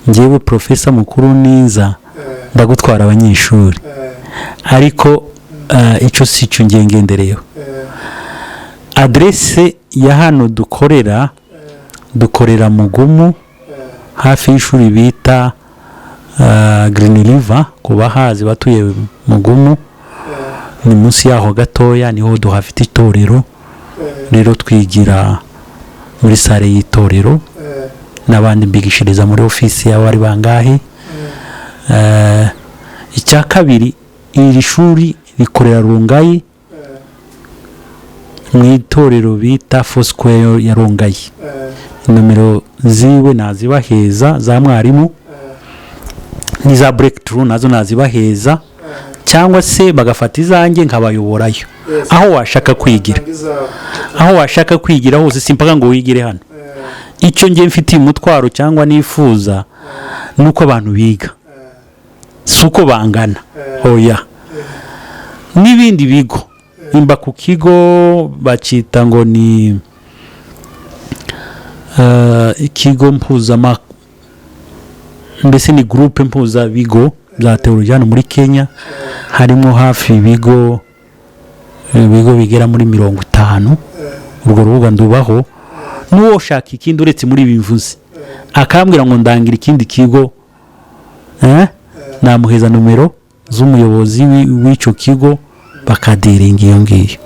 ngewe profesa mukuru niza ndagutwara abanyeshuri, ariko icyo si cyo ngendereyeho. Adresse ya hano dukorera Mugumu, hafi y'ishuri bita Green River. Ku bahazi batuye Mugumu, ni munsi yaho gatoya niho duhafite itorero. Rero twigira muri sare y'itorero, n'abandi mbigishiriza muri ofisi y'abari bangahe. Icya kabiri, iri shuri rikorera Rongayi mu itorero bita Foursquare ya Rongayi. Nomero ziwe nazibaheza za mwarimu, niza breakthrough nazo nazibaheza, cyangwa se bagafata izanjye nkabayoborayo aho washaka kwigira. Aho washaka kwigira hose, simpaka ngo wigire hano. Icyo ngiye mfitiye umutwaro cyangwa nifuza nuko abantu biga, suko bangana. Oya, n'ibindi bigo imba ku kigo bacita ngo ni ikigo mpuzama, mbese ni groupe mpuza bigo bya teoloji hano muri Kenya. Harimo hafi ibigo bigera muri 50. Urwo rubuga ndubaho, n'uwo ushaka ikindi uretse muri bivuze akambwira ngo ndangira ikindi kigo, namuheza numero z'umuyobozi w'icyo kigo bakadiringa iyo ngiyo.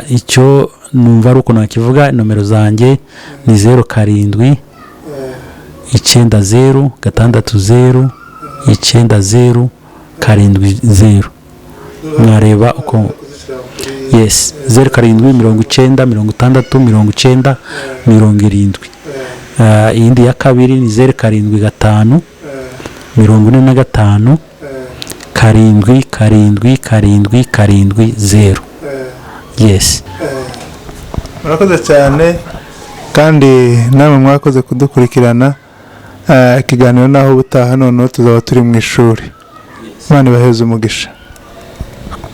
Icyo numva ari uko nakivuga. Nomero zanjye ni 07 90 660 90 70. Mwareba uko. Yes, 07 90 60 90 70. Iyindi ya kabiri ni 07 5 45 7 Yes. Murakoze cyane, kandi namwe mwakoze kudukurikirana. Ikiganiro naho ubutaha noneho tuzaba turi mu ishuri. Imana ibaheze umugisha.